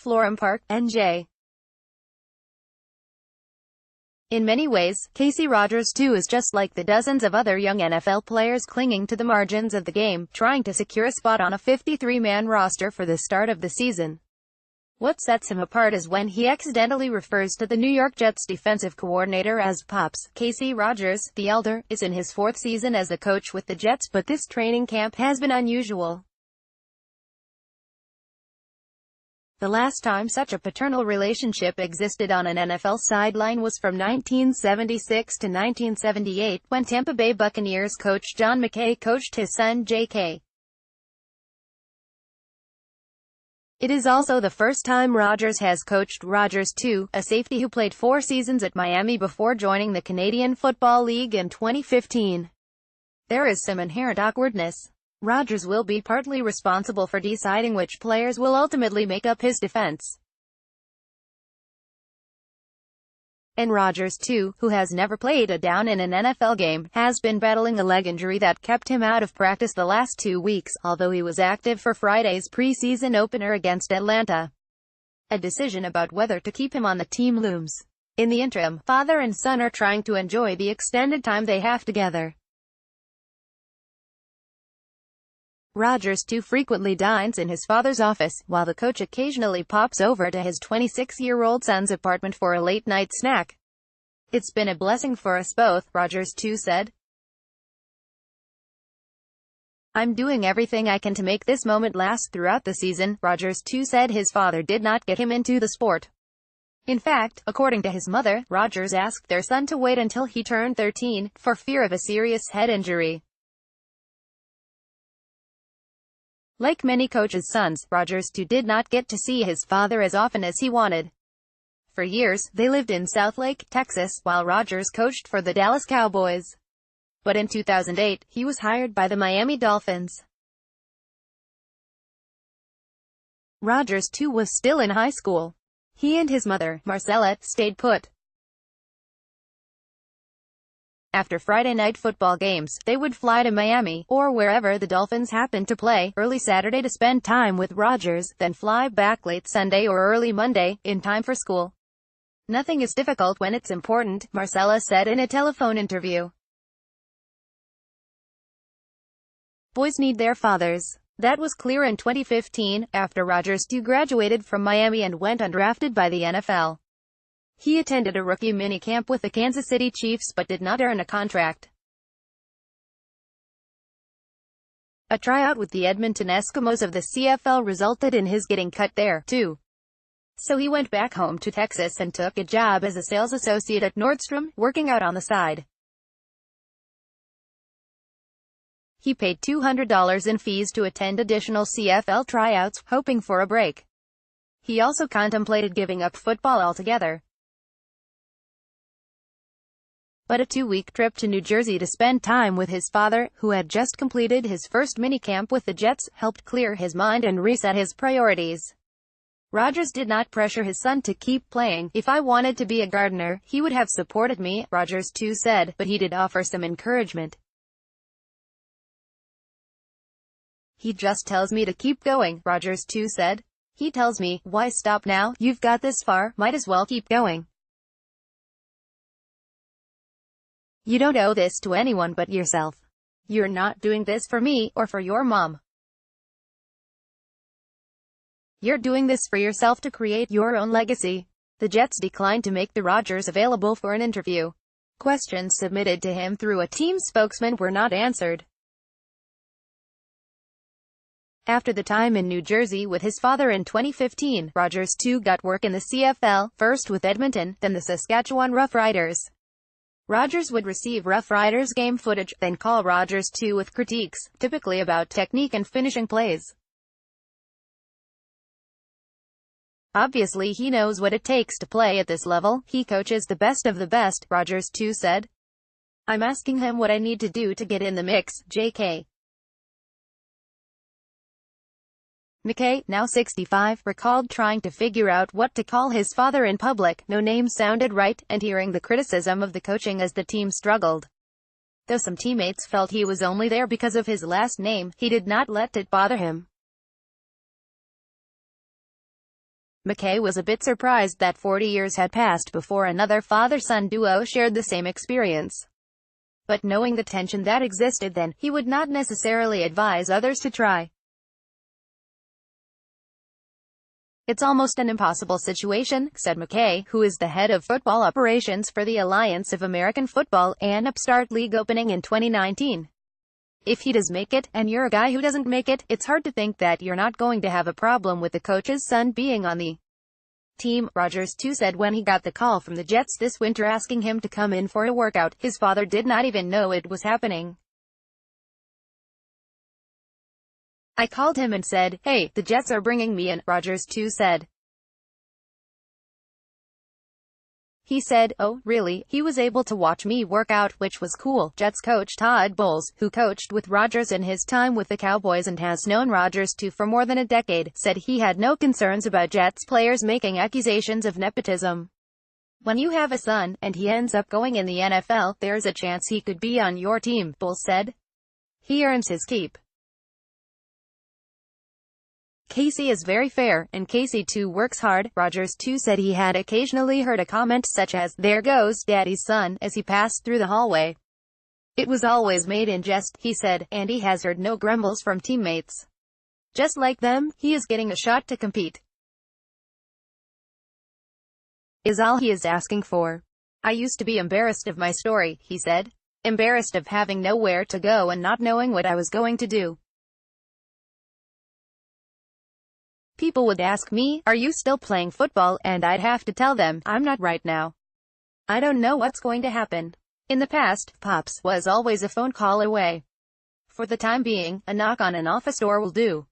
Florham Park, NJ. In many ways, Casey Rogers too is just like the dozens of other young NFL players clinging to the margins of the game, trying to secure a spot on a 53-man roster for the start of the season. What sets him apart is when he accidentally refers to the New York Jets defensive coordinator as Pops. Casey Rogers, the elder, is in his fourth season as a coach with the Jets, but this training camp has been unusual. The last time such a paternal relationship existed on an NFL sideline was from 1976 to 1978, when Tampa Bay Buccaneers coach John McKay coached his son J.K. It is also the first time Rogers has coached Rogers too, a safety who played 4 seasons at Miami before joining the Canadian Football League in 2015. There is some inherent awkwardness. Rogers will be partly responsible for deciding which players will ultimately make up his defense. And Rogers too, who has never played a down in an NFL game, has been battling a leg injury that kept him out of practice the last 2 weeks, although he was active for Friday's preseason opener against Atlanta. A decision about whether to keep him on the team looms. In the interim, father and son are trying to enjoy the extended time they have together. Rogers too frequently dines in his father's office, while the coach occasionally pops over to his 26-year-old son's apartment for a late-night snack. "It's been a blessing for us both," Rogers too said. "I'm doing everything I can to make this moment last throughout the season." Rogers too said his father did not get him into the sport. In fact, according to his mother, Rogers asked their son to wait until he turned 13, for fear of a serious head injury. Like many coaches' sons, Rogers too did not get to see his father as often as he wanted. For years, they lived in Southlake, Texas, while Rogers coached for the Dallas Cowboys. But in 2008, he was hired by the Miami Dolphins. Rogers too was still in high school. He and his mother, Marcella, stayed put. After Friday night football games, they would fly to Miami, or wherever the Dolphins happened to play, early Saturday to spend time with Rogers, then fly back late Sunday or early Monday, in time for school. "Nothing is difficult when it's important," Marcella said in a telephone interview. "Boys need their fathers." That was clear in 2015, after Rogers too graduated from Miami and went undrafted by the NFL. He attended a rookie minicamp with the Kansas City Chiefs but did not earn a contract. A tryout with the Edmonton Eskimos of the CFL resulted in his getting cut there, too. So he went back home to Texas and took a job as a sales associate at Nordstrom, working out on the side. He paid $200 in fees to attend additional CFL tryouts, hoping for a break. He also contemplated giving up football altogether. But a 2-week trip to New Jersey to spend time with his father, who had just completed his first minicamp with the Jets, helped clear his mind and reset his priorities. Rogers did not pressure his son to keep playing. "If I wanted to be a gardener, he would have supported me," Rogers too said, but he did offer some encouragement. "He just tells me to keep going," Rogers too said. "He tells me, why stop now? You've got this far, might as well keep going. You don't owe this to anyone but yourself. You're not doing this for me, or for your mom. You're doing this for yourself to create your own legacy." The Jets declined to make the Rogers available for an interview. Questions submitted to him through a team spokesman were not answered. After the time in New Jersey with his father in 2015, Rogers too got work in the CFL, first with Edmonton, then the Saskatchewan Roughriders. Rogers would receive Roughriders game footage, then call Rogers too with critiques, typically about technique and finishing plays. "Obviously he knows what it takes to play at this level. He coaches the best of the best," Rogers too said. "I'm asking him what I need to do to get in the mix." J.K. McKay, now 65, recalled trying to figure out what to call his father in public. No name sounded right, and hearing the criticism of the coaching as the team struggled. Though some teammates felt he was only there because of his last name, he did not let it bother him. McKay was a bit surprised that 40 years had passed before another father-son duo shared the same experience. But knowing the tension that existed then, he would not necessarily advise others to try. "It's almost an impossible situation," said McKay, who is the head of football operations for the Alliance of American Football, an upstart league opening in 2019. "If he does make it, and you're a guy who doesn't make it, it's hard to think that you're not going to have a problem with the coach's son being on the team," Rodgers too said when he got the call from the Jets this winter asking him to come in for a workout. His father did not even know it was happening. "I called him and said, 'Hey, the Jets are bringing me in,'" Rodgers too said. He said, "Oh, really?" He was able to watch me work out, which was cool. Jets coach Todd Bowles, who coached with Rodgers in his time with the Cowboys and has known Rodgers too for more than a decade, said he had no concerns about Jets players making accusations of nepotism. "When you have a son, and he ends up going in the NFL, there's a chance he could be on your team," Bowles said. "He earns his keep. Casey is very fair, and Casey too works hard." Rodgers too said he had occasionally heard a comment such as, "There goes Daddy's son," as he passed through the hallway. "It was always made in jest," he said, and he has heard no grumbles from teammates. "Just like them, he is getting a shot to compete. Is all he is asking for. I used to be embarrassed of my story," he said. "Embarrassed of having nowhere to go and not knowing what I was going to do. People would ask me, 'Are you still playing football?' and I'd have to tell them, 'I'm not right now. I don't know what's going to happen.' In the past, Pops was always a phone call away. For the time being, a knock on an office door will do."